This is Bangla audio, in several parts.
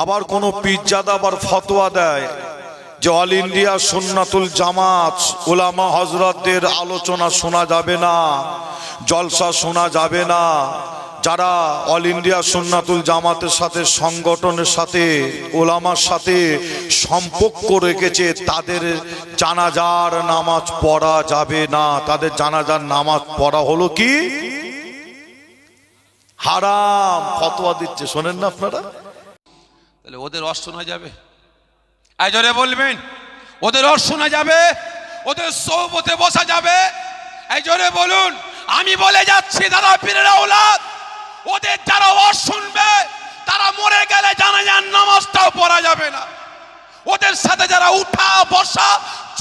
আবার কোন পীরজাদা আবার ফতোয়া দেয় যে অল ইন্ডিয়া সুন্নাতুল জামাত উলামা হযরতদের আলোচনা শোনা যাবে না, জলসা শোনা যাবে না। যারা অল ইন্ডিয়া সুন্নাতুল জামাতের সাথে সংগঠনের সাথে ওলামার সাথে সম্পর্ক রেখেছে তাদের জানাজার নামাজ পড়া যাবে না। তাদের জানাজার নামাজ পড়া হলো কি হারাম, ফতোয়া দিচ্ছে। শোনেন না আপনারা? তাহলে ওদের রস শোনা যাবে? জোরে বলবেন, ওদের রস শোনা যাবে? ওদের সৌবতে বসা যাবে? জোরে বলুন। আমি বলে যাচ্ছি দাদা পীরের আওলাদ, ওদের যারা ওয়াজ শুনবে তারা মরে গেলে জানাজার নামাজটাও পড়া যাবে না। ওদের সাথে যারা উঠা বসা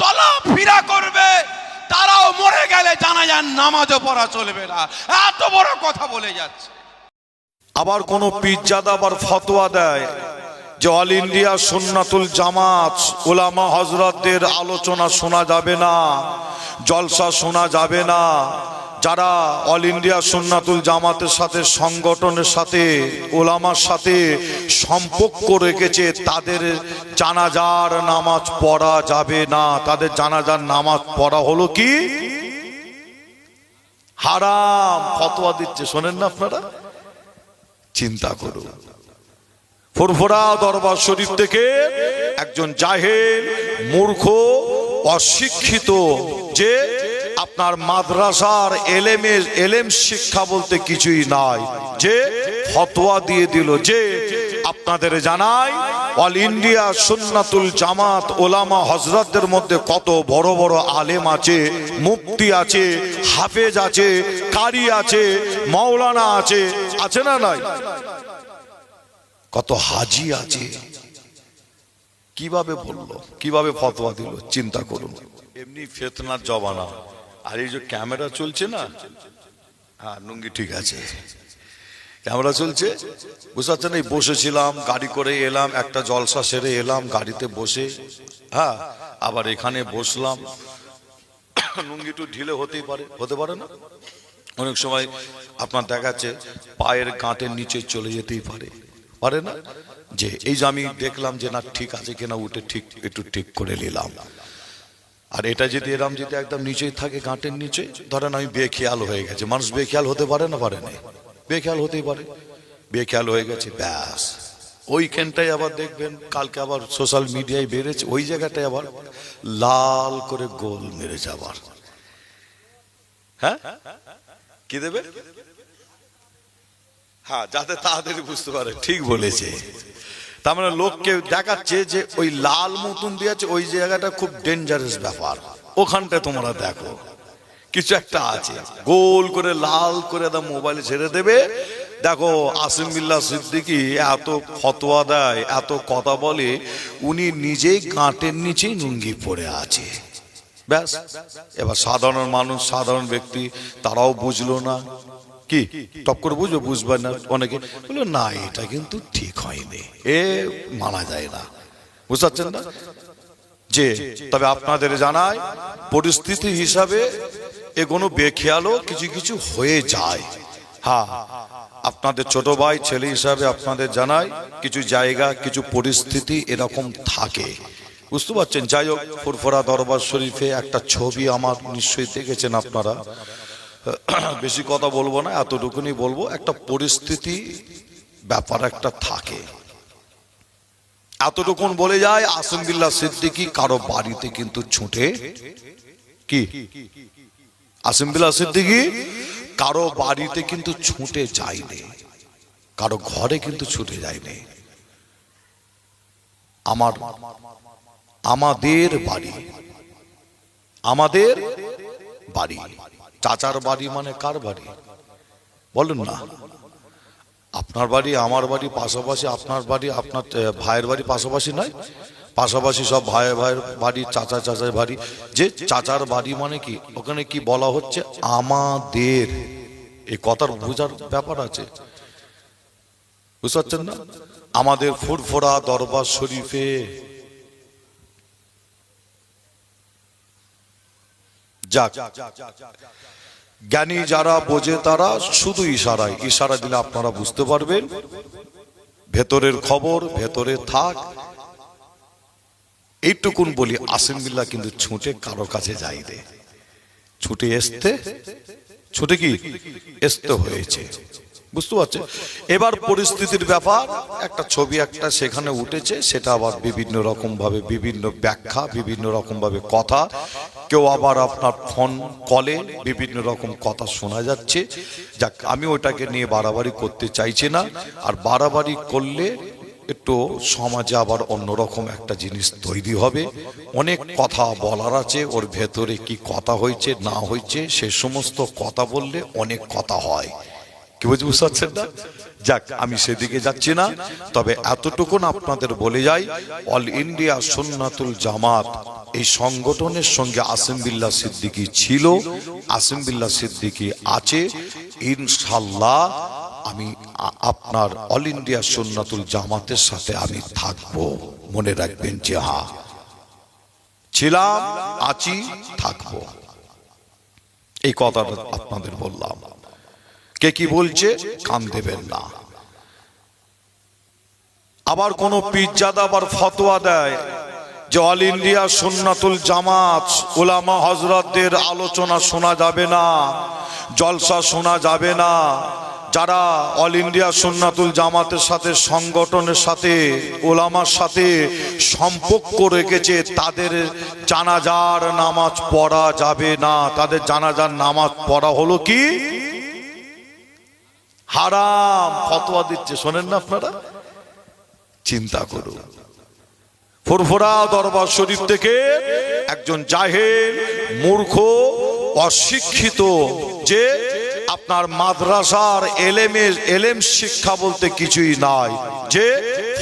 চলাফেরা করবে তারাও মরে গেলে জানাজার নামাজও পড়া চলবে না। এত বড় কথা বলে যাচ্ছে। আবার কোন পীরজাদা আবার ফতোয়া দেয় যে অল ইন্ডিয়া সুন্নাতুল জামাত উলামা হযরতদের আলোচনা শোনা যাবে না, জলসা শোনা যাবে না। যারা অল ইন্ডিয়া সুন্নাতুল জামাতের সাথে সংগঠনের সাথে ওলামার সাথে সম্পর্ক রেখেছে তাদের জানাজার নামাজ পড়া যাবে না। তাদের জানাজার নামাজ পড়া হলো কি হারাম, ফতোয়া দিচ্ছে। শোনেন না আপনারা? চিন্তা করুন। ফুরফুরা দরবার শরীফ থেকে একজন জাহেল, মূর্খ, অশিক্ষিত, যে আপনার মাদ্রাসার এলেম শিক্ষা বলতে কিছুই নাই, যে ফতোয়া দিয়ে দিল যে আপনাদের জানাই অল ইন্ডিয়া সুন্নাতুল জামাত ওলামা হযরতদের মধ্যে কত বড় বড় আলেম আছে, মুফতি আছে, হাফেজ আছে, কারি আছে, মাওলানা আছে, আছে না নাই? কত হাজি আছে। কিভাবে বললো, কিভাবে ফতোয়া দিল, চিন্তা করুন। এমনি ফিতনার জমানা। আর এই যে ক্যামেরা চলছে না, হ্যাঁ লুঙ্গি ঠিক আছে, ক্যামেরা চলছে, বুঝতে পারছেন? এই বসেছিলাম, গাড়ি করে এলাম, একটা জলসা সেরে এলাম গাড়িতে বসে, হ্যাঁ আবার এখানে বসলাম। লুঙ্গি একটু ঢিলে হতেই পারে, হতে পারে না? অনেক সময় আপনার দেখাচ্ছে পায়ের গাঁটের নিচে চলে যেতেই পারে, পারে না? যে এই যে আমি দেখলাম যে না ঠিক আছে কিনা, উঠে ঠিক একটু ঠিক করে নিলাম। আর এটা যদি এরম যদি একদম নিচেই থাকে, গাঁটের নিচে, ধরেন আমি বেখেয়াল হয়ে গেছে। মানুষ বেখেয়াল হতে পারে না? পারে না? বেখেয়াল হতেই পারে। বেখেয়াল হয়ে গেছে, ব্যাস ওইখানটাই আবার দেখবেন কালকে আবার সোশ্যাল মিডিয়ায় বেড়েছে, ওই জায়গাটায় আবার লাল করে গোল মেরে যাবার। হ্যাঁ কি দেবে? হ্যাঁ, যাতে তাড়াতাড়ি বুঝতে পারে। ঠিক বলেছে। তার মানে লোককে দেখাচ্ছে যে ওই লাল মতন দিয়েছে, ওই জায়গাটা খুব ডেঞ্জারাস ব্যাপার, ওখানটা তোমরা দেখো কিছু একটা আছে, গোল করে লাল করে মোবাইলে ছেড়ে দেবে। দেখো আসিম বিল্লাহ সিদ্দিকী এত ফতোয়া দেয়, এত কথা বলে, উনি নিজেই গাঁটের নিচেই লুঙ্গি পরে আছে। ব্যাস, এবার সাধারণ মানুষ, সাধারণ ব্যক্তি, তারাও বুঝলো না। কি টপ করে বুঝবে? বুঝবে না। অনেকে বললো না এটা কিন্তু ঠিক হয়নি, এ মানা যায় না। বুঝতে পারছেন না? যে তবে আপনাদের জানাই পরিস্থিতি হিসাবে এগুলো বেখেয়ালও কিছু কিছু হয়ে যায়। হ্যাঁ, আপনাদের ছোট ভাই ছেলে হিসাবে আপনাদের জানাই কিছু জায়গা, কিছু পরিস্থিতি এরকম থাকে। বুঝতে পারছেন? যাই হোক, ফুরফুরা দরবার শরীফে একটা ছবি আমার নিশ্চয়ই দেখেছেন আপনারা। বেশি কথা বলবো না, এতটুকুনি বলবো, একটা পরিস্থিতি ব্যাপার একটা থাকে। এতটুকুন বলে যায় আসিম বিল্লাহ সিদ্দিকী কারো বাড়িতে কিন্তু ছুটে, কি আসিম বিল্লাহ সিদ্দিকী কারো বাড়িতে কিন্তু ছুটে যায়নি, কারো ঘরে কিন্তু ছুটে যায়নি। আমাদের বাড়ি, আমাদের বাড়ি, চাচার বাড়ি মানে কার বাড়ি বলেন না? আপনার বাড়ি আমার বাড়ি পাশাপাশি, আপনার বাড়ি আপনার ভাইয়ের বাড়ি পাশাপাশি নয়? পাশাপাশি সব ভাইয়ের বাড়ি, চাচা চাচার বাড়ি। যে চাচার বাড়ি মানে কি, ওখানে কি বলা হচ্ছে? আমাদের। এই কথার বোঝার ব্যাপার আছে, বুঝতে পারছেন না? আমাদের ফুরফুরা দরবার শরীফে যাক, জ্ঞানী যারা বোঝে তারা শুধু ইশারায়, ইশারা দিলে আপনারা বুঝতে পারবেন ভেতরের খবর ভেতরে থাক, এইটুকুন বলি। আসিম বিল্লাহ কিন্তু ছুটে কারো কাছে যাই রে, ছুটে ছুটে কি আসতে হয়েছে, বুঝতে পারছে। এবার পরিস্থিতির ব্যাপার, একটা ছবি একটা সেখানে উঠেছে, সেটা আবার বিভিন্ন রকম ভাবে বিভিন্ন ব্যাখ্যা, বিভিন্ন রকম ভাবে কথা, কেউ আবার আপনার ফোন কলে বিভিন্ন রকম কথা শোনা যাচ্ছে। যাক, আমি ওটাকে নিয়ে বাড়াবাড়ি করতে চাইছি না। আর বাড়াবাড়ি করলে একটু সমাজে আবার অন্যরকম একটা জিনিস তৈরি হবে। অনেক কথা বলার আছে, ওর ভেতরে কি কথা হয়েছে না হয়েছে, সে সমস্ত কথা বললে অনেক কথা হয়। কি বুঝতে পারছেন না? যাক, আমি সেদিকে যাচ্ছি না। তবে এতটুকুন আপনাদের বলে যাই, অল ইন্ডিয়া সুন্নাতুল জামাত এই সংগঠনের সঙ্গে আসিম বিল্লাহ সিদ্দিকী ছিল, আসিম বিল্লাহ সিদ্দিকী আছে। ইনশাআল্লাহ আমি আপনার অল ইন্ডিয়া সুন্নাতুল জামাতের সাথে আমি থাকবো। মনে রাখবেন যে হ্যাঁ, ছিলাম, আছি, থাকবো। এই কথাটা আপনাদের বললাম। কে কি বলছে কান দেবেন না। আবার কোন পীরজাদা আবার ফতোয়া দেয় যে অল ইন্ডিয়া সুন্নাতুল জামাত উলামা হযরতদের আলোচনা শোনা যাবে না, জলসা শোনা যাবে না। যারা অল ইন্ডিয়া সুন্নাতুল জামাতের সাথে, সংগঠনের সাথে, ওলামার সাথে সম্পর্ক রেখেছে, তাদের জানাজার নামাজ পড়া যাবে না। তাদের জানাজার নামাজ পড়া হলো কি হারাম, ফতোয়া দিচ্ছে। শোনেন না আপনারা? চিন্তা করুন। ফুরফুরা দরবার শরীফ থেকে একজন জাহেল, মূর্খ, অশিক্ষিত, যে আপনার মাদ্রাসার এলেম শিক্ষা বলতে কিছুই নাই, যে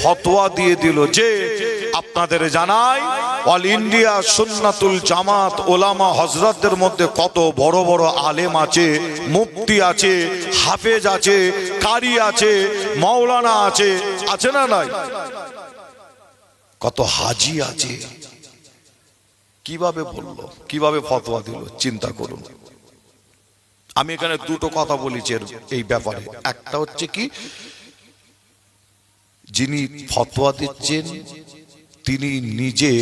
ফতোয়া দিয়ে দিল যে আপনাদের জানাই অল ইন্ডিয়া সুন্নাতুল জামাত ওলামা হযরতদের মধ্যে কত বড় বড় আলেম আছে, মুফতি আছে, হাফেজ আছে, কারি আছে, মাওলানা আছে, আছে না নাই? কত হাজি আছে। কিভাবে বললো, কিভাবে ফতোয়া দিল, চিন্তা করুন। আমি এখানে দুটো কথা বলেছি এই ব্যাপারে। একটা হচ্ছে কি, যিনি ফতোয়া দিচ্ছেন তিনি নিজে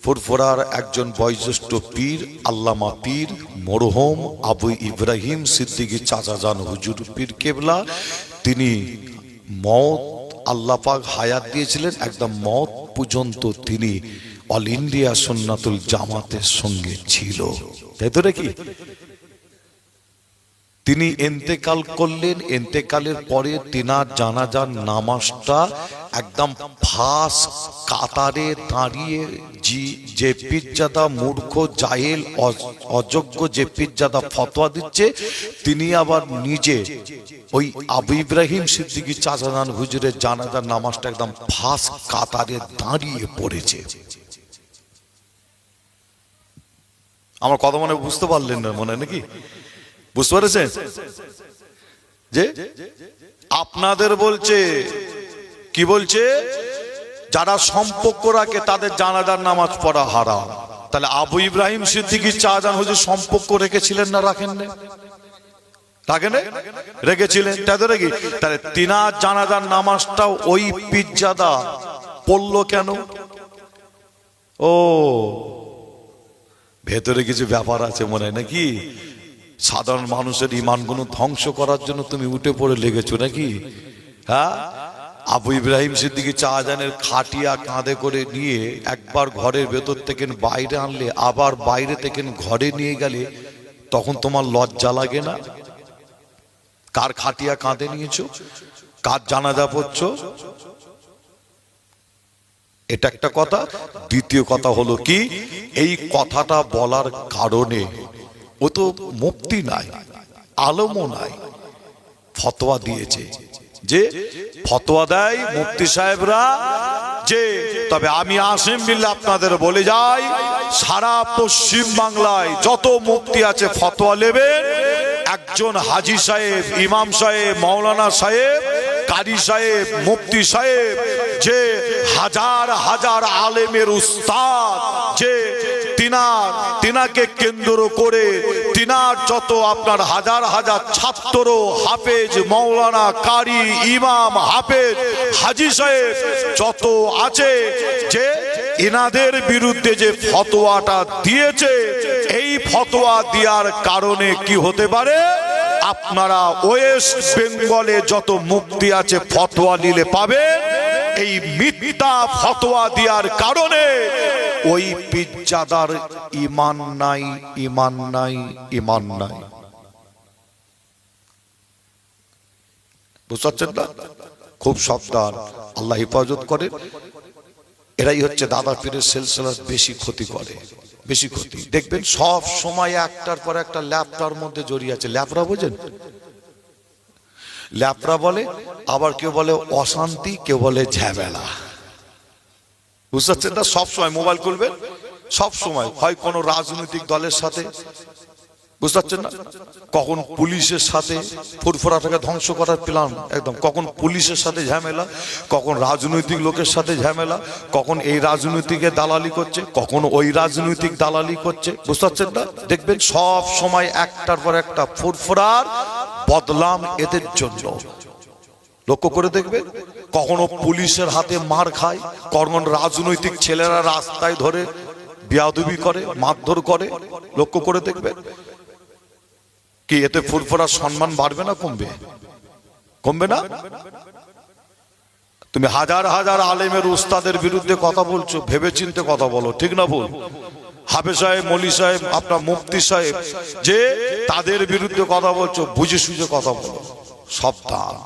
ফুরফুরার একজন বয়োজ্যেষ্ঠ পীর, আল্লামা পীর মরহুম আবু ইব্রাহিম সিদ্দিকী চাচাজান হুজুর পীর কেবলা। তিনি মওত, আল্লাহ পাক হায়াত দিয়েছিলেন, একদম মওত পর্যন্ত তিনি অল ইন্ডিয়া সুন্নাতুল জামাতের সঙ্গে ছিল। তাই তো নাকি? তিনি ইন্তেকাল করলেন, ইন্তেকালের পরে তিনার জানাজার নামাজটা একদম ফাঁস কাতারে দাঁড়িয়ে যে পীরজাদা মূর্খ, জাহেল, অযোগ্য যে পীরজাদা ফতোয়া দিচ্ছে, তিনি আবার নিজে ওই আবু ইব্রাহিম সিদ্দিকী চাচাজান হুজুরের জানাজার নামাজটা একদম ফাঁস কাতারে দাঁড়িয়ে পড়েছে। আমার কথা মনে বুঝতে পারলেন না মনে নাকি? বুঝতে পারছেন? যে আপনাদের বলছে, কি বলছে, যারা সম্পর্ক রাখে তাদের জানাজার নামাজ পড়া হারাম। তাহলে আবু ইব্রাহিম সিদ্দিকী চাচাজান হুজুর সম্পর্ক রেখেছিলেন না রাখেন না? রাখেন, রেখেছিলেন। তাহলে তিনার জানাজার নামাজটাও ওই পীরজাদা পড়লো কেন? ও, ভেতরে কিছু ব্যাপার আছে মনে হয় নাকি? সাধারণ মানুষের ইমানগুলো ধ্বংস করার জন্য তুমি উঠে পড়ে লেগেছো নাকি? হ্যাঁ, আবু ইব্রাহিম সিদ্দিকী চাচাজানের খাটিয়া কাঁধে করে নিয়ে একবার ঘরের ভেতর থেকে বাইরে আনলে, আবার বাইরে থেকে ঘরে নিয়ে গেলে, তখন তোমার লজ্জা লাগে না? কার খাটিয়া কাঁধে নিয়েছো, কার জানাজা পড়ছো? এটা একটা কথা। দ্বিতীয় কথা হলো কি, এই কথাটা বলার কারণে ও তো মুফতি নাই, আলেমও নাই, ফতোয়া দিয়েছে। যে ফতোয়া দেয় মুফতি সাহেবরা, যে তবে আমি আসিম বিল্লাহ আপনাদের বলে যাই, সারা পশ্চিম বাংলায় যত মুফতি আছে ফতোয়া নেবেন, একজন হাজি সাহেব, ইমাম সাহেব, মাওলানা সাহেব, কারি সাহেব, মুফতি সাহেব, যে হাজার হাজার আলেমের উস্তাদ, যে তিনাকে কেন্দ্র করে তিনার যত আপনার হাজার হাজার ছাত্র, হাফেজ, মৌলানা, কারি, ইমাম, হাফেজ, হাজি সাহেব যত আছে, যে এনাদের বিরুদ্ধে যে ফতোয়াটা দিয়েছে, এই ফতোয়া দেওয়ার কারণে কি হতে পারে, আপনারা ওয়েস্ট বেঙ্গলে যত মুফতি আছে ফতোয়া নিলে পাবে, এই মিথ্যা ফতোয়া দেওয়ার কারণে ওই পীরজাদার ঈমান নাই, ঈমান নাই, ঈমান নাই। বুঝতে পারছেন না? খুব সাবধান, আল্লাহ হেফাজত করে। এরাই হচ্ছে দাদা পীরের সিলসিলার বেশি ক্ষতি করে, বেশি ক্ষতি। দেখবেন সব সময় একটার পর একটা ল্যাপটার মধ্যে জড়িয়ে আছে। ল্যাপরা বোঝেন? ল্যাপরা বলে, আবার কেউ বলে অশান্তি, কেউ বলে ঝামেলা। বুঝতে পারছেন না? সব সময় মোবাইল খুলবেন, সব সময় হয় কোনো রাজনৈতিক দলের সাথে, বুঝতে পারছেন না, কখন পুলিশের সাথে ফুরফুরাটাকে ধ্বংস করার প্ল্যান একদম, কখন পুলিশের সাথে ঝামেলা, কখন রাজনৈতিক লোকের সাথে ঝামেলা, কখন এই রাজনৈতিকের দালালি করছে, কখন ওই রাজনৈতিক দালালি করছে। বুঝতে পারছেন না? দেখবেন সব সময় একটার পর একটা ফুরফুরার বদলাম এদের জন্য। লক্ষ্য করে দেখবেন, কখনো পুলিশের হাতে মার খায়, কখন রাজনৈতিক ছেলেরা রাস্তায় ধরে বেয়াদবি করে, মারধর করে। লক্ষ্য করে দেখবেন, কি এতে ফুরফুরার সম্মান বাড়বে না কমবে? কমবে না? তুমি হাজার হাজার আলেমের উস্তাদের বিরুদ্ধে কথা বলছো, ভেবেচিন্তে কথা বলো, ঠিক না ভুল? হাফেজ সাহেব, মৌলী সাহেব, আপনার মুফতি সাহেব, যে তাদের বিরুদ্ধে কথা বলছো, বুঝে সুঝে কথা বলো, সাবধান,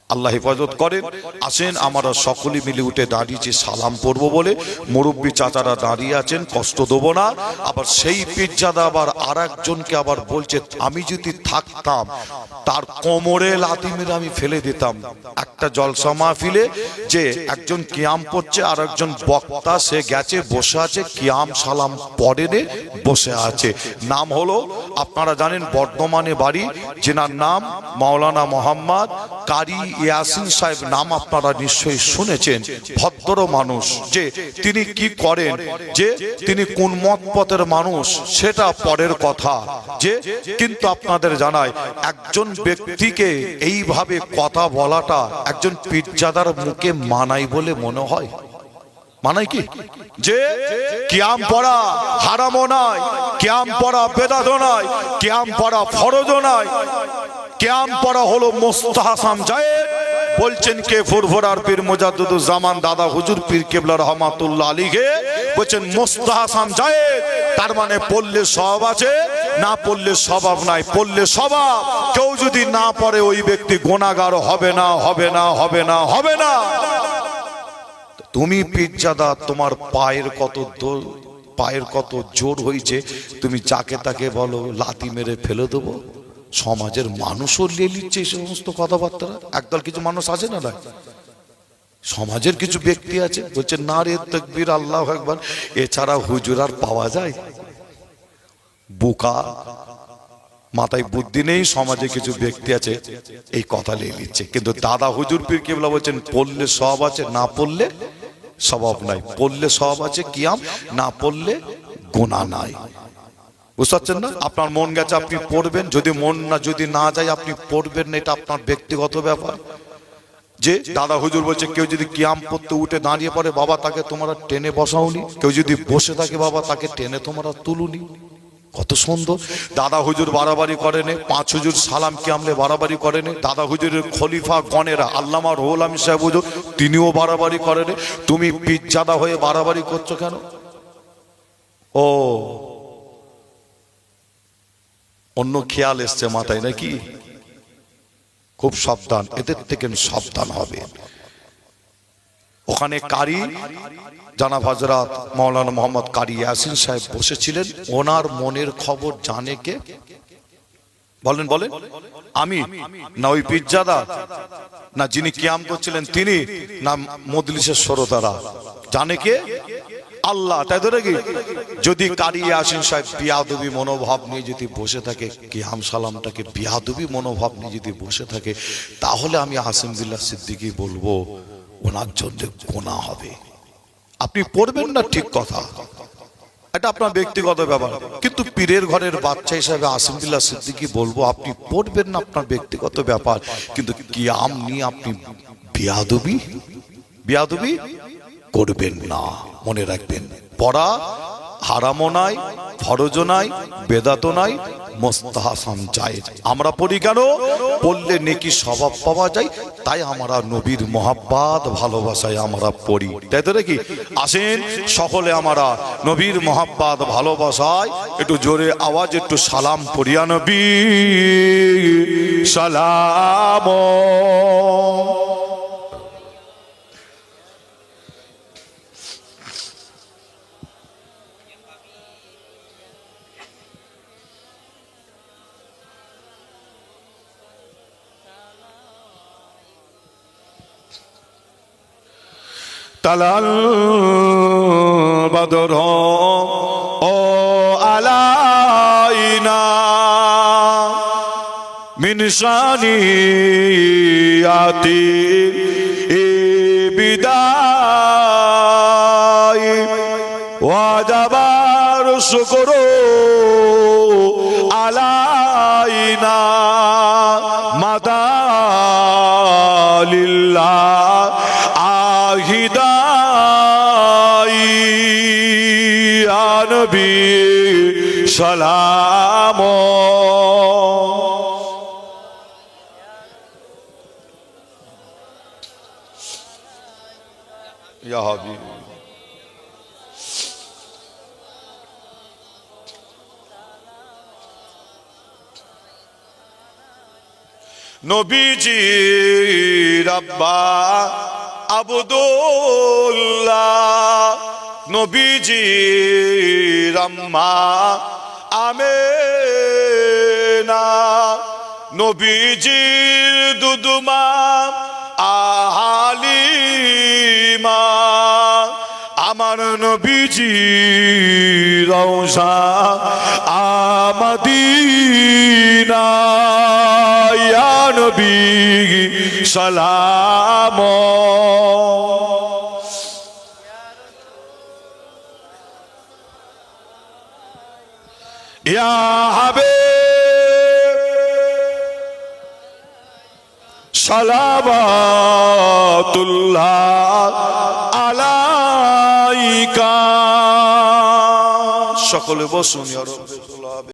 আল্লাহ হেফাজত করেন। আসেন আমরা সকলে মিলে উঠে দাঁড়িয়েছি সালাম পড়ব বলে, মুরব্বী চাচারা দাঁড়িয়ে আছেন, কষ্ট দেবো না। আবার সেই পীরজাদা আবার আর একজনকে আবার বলছে, আমি যদি থাকতাম তার কোমরে লাথি মেরে আমি ফেলে দিতাম। একটা জলসা মাহফিলে যে একজন কিয়াম পড়ছে, আর একজন বক্তা সে গেছে বসে আছে, কিয়াম সালাম পড়েনে বসে আছে। নাম হলো, আপনারা জানেন বর্ধমানে বাড়ি, যেনার নাম মাওলানা মোহাম্মদ কারি ইয়াসিন সাহেব, নাম আপনারা নিশ্চয়ই শুনেছেন। ভদ্র মানুষ, যে তিনি কি করেন, যে তিনি কোন মত পথের মানুষ সেটা পরের কথা, যে কিন্তু আপনাদের জানায় একজন ব্যক্তিকে এইভাবে কথা বলাটা একজন পীরজাদার মুখে মানাই বলে মনে হয়? মানাই কি? যে কিয়াম পড়া হারামও নয়, কিয়াম পড়া বেদাতও নয়, কিয়াম পড়া ফরজও নয়, কিয়াম পড়া হলো মুস্তাহাসাম জায়েদ। বলছেন কে? ফুরফুরার পীর মুজাদ্দিদুজ জামান দাদা হুজুর পীর কেবলা রহমাতুল্লাহ আলাইহি বলছেন মুস্তাহাসাম জায়েদ, তার মানে পড়লে সওয়াব আছে, না পড়লে স্বভাব নাই। পড়লে স্বভাব, কেউ যদি না পড়ে ওই ব্যক্তি গুনাহগার হবে না, হবে না, হবে না, হবে না। তুমি পীরজাদা, তোমার পায়ের কত জোর হয়েছে, তুমি যাকে তাকে বলো লাথি মেরে ফেলে দেবো। সমাজের মানুষও নিয়ে নিচ্ছে এই সমস্ত কথাবার্তা। একদল কিছু মানুষ আছে না, সমাজের কিছু ব্যক্তি আছে, বলছে নারে তাকবীর, আল্লাহু আকবার, এছাড়া হুজুর আর পাওয়া যায়? বোকা, মাথায় বুদ্ধি নেই। সমাজে কিছু ব্যক্তি আছে এই কথা নিয়ে নিচ্ছে। কিন্তু দাদা হুজুর পীর কেবলা বলছেন পড়লে সওয়াব আছে, না পড়লে স্বভাব নাই। পড়লে সওয়াব আছে কিয়াম, না পড়লে গুনাহ নাই। বুঝতে পারছেন না? আপনার মন গেছে আপনি পড়বেন, যদি মন না যদি না যায় আপনি পড়বেন না, এটা আপনার ব্যক্তিগত ব্যাপার। যে দাদা হুজুর বলছে কেউ যদি কিয়াম পড়তে উঠে দাঁড়িয়ে পড়ে, বাবা তাকে তোমরা টেনে বসাওনি। কেউ যদি বসে থাকে, বাবা তাকে টেনে তোমরা তুলুনি। কত সুন্দর। দাদা হুজুর বাড়াবাড়ি করেন, পাঁচ হুজুর সালাম কিয়ামলে বাড়াবাড়ি করেন। দাদা হুজুরের খলিফা গণেরা আল্লামা রুহুল আমিন সাহেব হুজুর, তিনিও বাড়াবাড়ি করেন। তুমি পীরজাদা হয়ে বাড়াবাড়ি করছো কেন? ও অন্য খেয়াল এসছে মাথায় নাকি? খুব সাবধান, এদের থেকে সাবধান হবে। ওখানে কারি জানাব হযরত মাওলানা মোহাম্মদ কারি ইয়াসিন সাহেব বসেছিলেন। ওনার মনের খবর জানে কে? বলেন বলেন। আমি না ওই পীরজাদা, না যিনি কিয়াম করছিলেন তিনি, না মজলিসের শ্রোতারা? জানে কে? আল্লাহ। তাই ধরে কি, যদি কারি ইয়াসিন সাহেব বিয়াদবি মনোভাব নিয়ে যদি বসে থাকে, কিয়াম সালামটাকে বিয়াদবি মনোভাব নিয়ে যদি বসে থাকে, তাহলে আমি আসিম বিল্লাহ সিদ্দিকী বলবো ওনার জন্য গুনাহ হবে। আপনি পড়বেন না, ঠিক কথা, এটা আপনার ব্যক্তিগত ব্যাপার, কিন্তু পীরের ঘরের বাচ্চা হিসাবে আসিমুল্লাহ সিদ্দিকী বলবো আপনি পড়বেন না, আপনার ব্যক্তিগত ব্যাপার, কিন্তু কিয়াম নিয়ে আপনি বিয়াদবি করবেন না। মনে রাখবেন, পড়া হারামও নাই, ফরজও নাই, বেদাতও নাই, মুস্তাহাসান জায়েজ। আমরা পড়ি কেন? পড়লে নেকি স্বভাব পাওয়া যায়, তাই আমরা নবীর মহাব্বত ভালোবাসায় আমরা পড়ি, তাই তো নাকি? আসেন সকলে আমরা নবীর মহাব্বত ভালোবাসায় একটু জোরে আওয়াজ একটু সালাম পড়িয়া নবী সালাম। তালাল বদর ও আলাইনা মিন শানিয়াতি বিদায় ওয়াজাবার শুকর আলাইনা মাদালিল্লাহ আহিদাই ইয়া নবী সালাম। ইয়া হাবিব নবীজি রাব্বা আব্দুল্লাহ, নবীজি রাম্মা আমেনা, নবীজির দুদুমা আহালিমা, আমার নবীজি রওজা আমাদিনা ইয়া নবী সালাম। ইয়া হাবিব সালাওয়াতুল্লাহ আলাইকা। সকলে বসুন ইয়া রাব্বি।